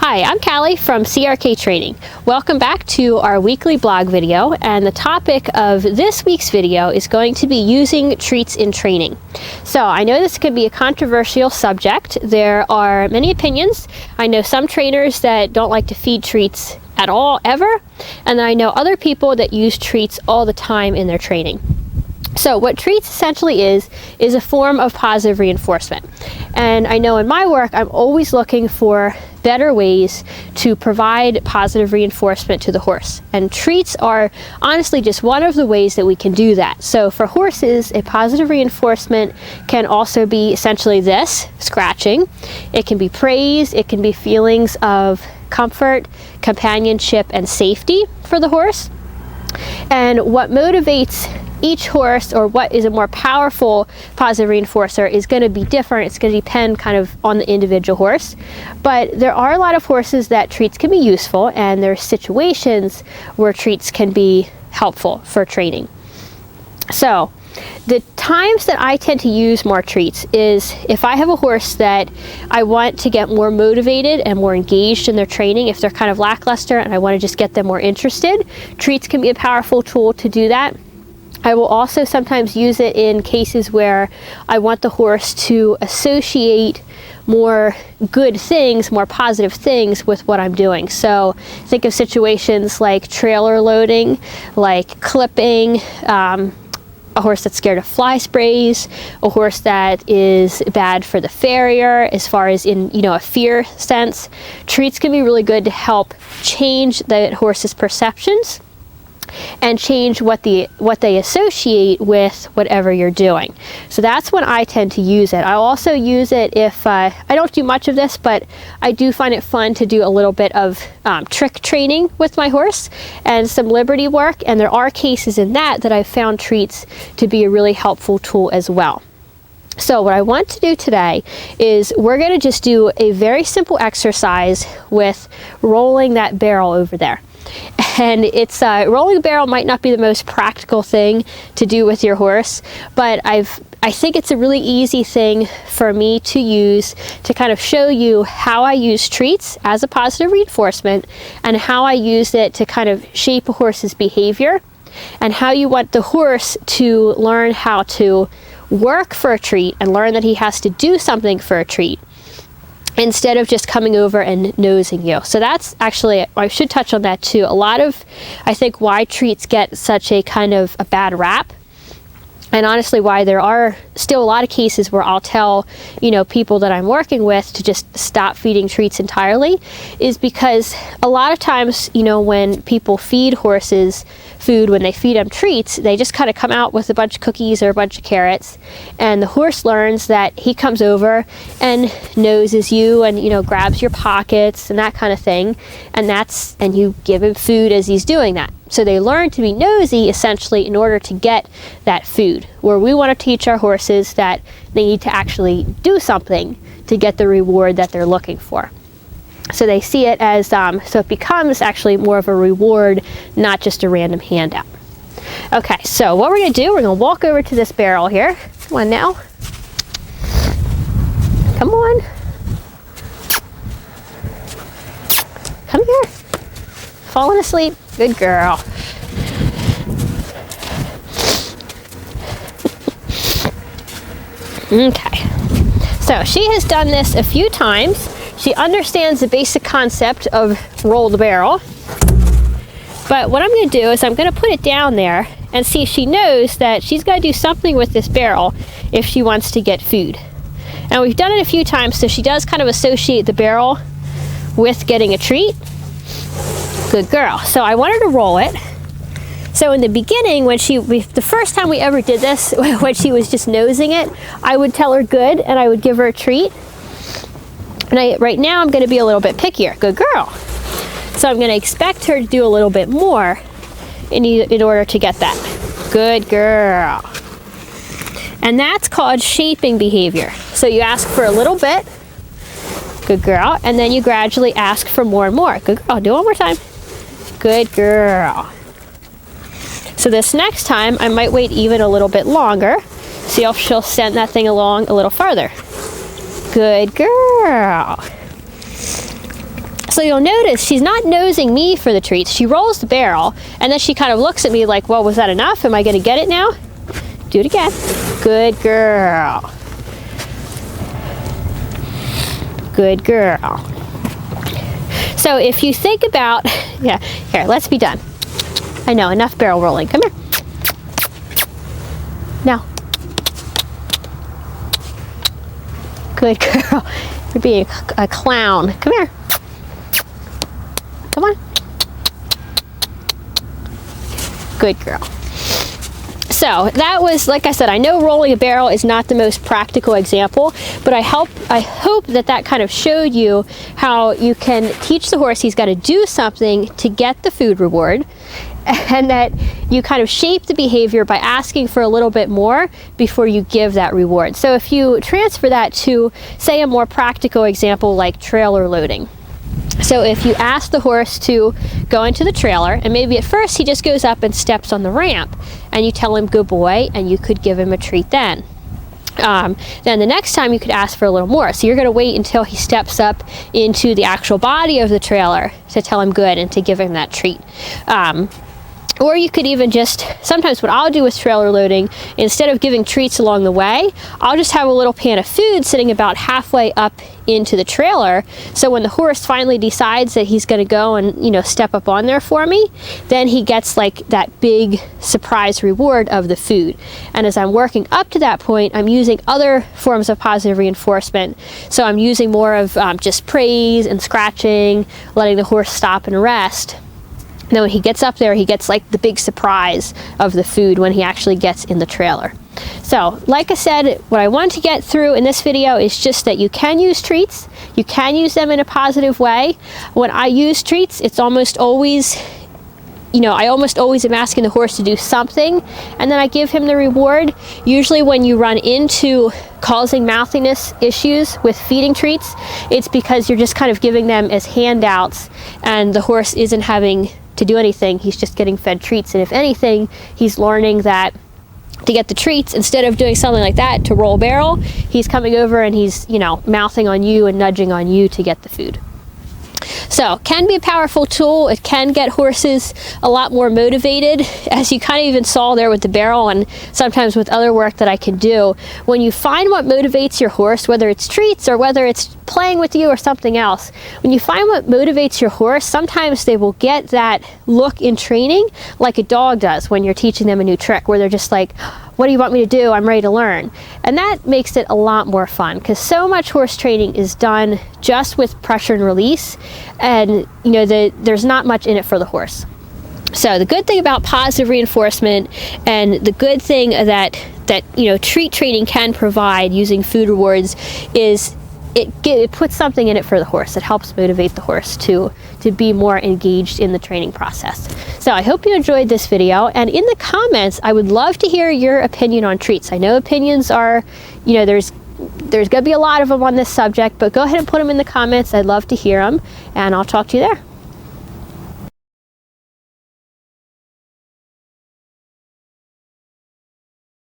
Hi, I'm Callie from CRK Training. Welcome back to our weekly blog video, and the topic of this week's video is going to be using treats in training. So I know this could be a controversial subject. There are many opinions. I know some trainers that don't like to feed treats at all, ever, and I know other people that use treats all the time in their training. So what treats essentially is a form of positive reinforcement. And I know in my work, I'm always looking for better ways to provide positive reinforcement to the horse. And treats are honestly just one of the ways that we can do that. So for horses, a positive reinforcement can also be essentially this, scratching. It can be praise, it can be feelings of comfort, companionship, and safety for the horse. And what motivates each horse, or what is a more powerful positive reinforcer, is going to be different. It's going to depend kind of on the individual horse. But there are a lot of horses that treats can be useful, and there are situations where treats can be helpful for training. So the times that I tend to use more treats is if I have a horse that I want to get more motivated and more engaged in their training. If they're kind of lackluster and I want to just get them more interested, treats can be a powerful tool to do that. I will also sometimes use it in cases where I want the horse to associate more good things, more positive things with what I'm doing. So think of situations like trailer loading, like clipping, a horse that's scared of fly sprays, a horse that is bad for the farrier as far as in, a fear sense. Treats can be really good to help change that horse's perceptions and change what they associate with whatever you're doing. So that's when I tend to use it. I'll also use it if I don't do much of this, but I do find it fun to do a little bit of trick training with my horse and some liberty work, and there are cases in that I've found treats to be a really helpful tool as well. So what I want to do today is we're going to just do a very simple exercise with rolling that barrel over there. And it's rolling a barrel might not be the most practical thing to do with your horse, but I think it's a really easy thing for me to use to kind of show you how I use treats as a positive reinforcement and how I use it to kind of shape a horse's behavior and how you want the horse to learn how to work for a treat and learn that he has to do something for a treat, instead of just coming over and nosing you. So that's actually, I should touch on that too. A lot of, I think, why treats get such a kind of a bad rap, and honestly why there are still a lot of cases where I'll tell, people that I'm working with to just stop feeding treats entirely, is because a lot of times, when people feed horses food, when they feed them treats, they just kind of come out with a bunch of cookies or a bunch of carrots, and the horse learns that he comes over and noses you and grabs your pockets and that kind of thing, and you give him food as he's doing that. So they learn to be nosy essentially in order to get that food, where we want to teach our horses that they need to actually do something to get the reward that they're looking for. So they see it as, so it becomes actually more of a reward, not just a random handout. Okay, so what we're going to do, we're going to walk over to this barrel here. Come on now. Come on. Come here. Falling asleep. Good girl. Okay. So she has done this a few times. She understands the basic concept of roll the barrel. But what I'm going to do is I'm going to put it down there and see if she knows that she's got to do something with this barrel if she wants to get food. And we've done it a few times, so she does kind of associate the barrel with getting a treat. Good girl. So I want her to roll it. So in the beginning, the first time we ever did this, when she was just nosing it, I would tell her good and I would give her a treat. And right now I'm going to be a little bit pickier. Good girl. So I'm going to expect her to do a little bit more in order to get that. Good girl. And that's called shaping behavior. So you ask for a little bit. Good girl. And then you gradually ask for more and more. Good girl. Do it one more time. Good girl. So this next time I might wait even a little bit longer. See if she'll send that thing along a little farther. Good girl. So you'll notice she's not nosing me for the treats. She rolls the barrel, and then she kind of looks at me like, well, was that enough? Am I going to get it now? Do it again. Good girl. Good girl. So if you think about, yeah, here, let's be done. I know, enough barrel rolling. Come here. Now. Good girl. You're being a clown. Come here. Come on. Good girl. So that was, like I said, I know rolling a barrel is not the most practical example, but I hope that kind of showed you how you can teach the horse he's got to do something to get the food reward, and that you kind of shape the behavior by asking for a little bit more before you give that reward. So if you transfer that to, say, a more practical example like trailer loading. So if you ask the horse to go into the trailer, and maybe at first he just goes up and steps on the ramp, and you tell him good boy, and you could give him a treat then. Then the next time you could ask for a little more. So you're going to wait until he steps up into the actual body of the trailer to tell him good and to give him that treat. Or you could even just, sometimes what I'll do with trailer loading, instead of giving treats along the way, I'll just have a little pan of food sitting about halfway up into the trailer. So when the horse finally decides that he's going to go and, you know, step up on there for me, then he gets like that big surprise reward of the food. And as I'm working up to that point, I'm using other forms of positive reinforcement. So I'm using more of just praise and scratching, letting the horse stop and rest. And then when he gets up there, he gets like the big surprise of the food when he actually gets in the trailer. So, like I said, what I want to get through in this video is just that you can use treats. You can use them in a positive way. When I use treats, it's almost always, you know, I almost always am asking the horse to do something, and then I give him the reward. Usually when you run into causing mouthiness issues with feeding treats, it's because you're just kind of giving them as handouts, and the horse isn't having to do anything. He's just getting fed treats, and if anything, he's learning that to get the treats, instead of doing something like that to roll barrel, he's coming over and he's, you know, mouthing on you and nudging on you to get the food. So, can be a powerful tool. It can get horses a lot more motivated, as you kind of even saw there with the barrel, and sometimes with other work that I can do. When you find what motivates your horse, whether it's treats or whether it's playing with you or something else, when you find what motivates your horse, sometimes they will get that look in training like a dog does when you're teaching them a new trick, where they're just like, what do you want me to do? I'm ready to learn. And that makes it a lot more fun, because so much horse training is done just with pressure and release, and you know, there's not much in it for the horse. So the good thing about positive reinforcement, and the good thing that you know, treat training can provide using food rewards, is it puts something in it for the horse. It helps motivate the horse to be more engaged in the training process. So I hope you enjoyed this video, and in the comments I would love to hear your opinion on treats. I know opinions are, you know, there's going to be a lot of them on this subject, but go ahead and put them in the comments. I'd love to hear them, and I'll talk to you there.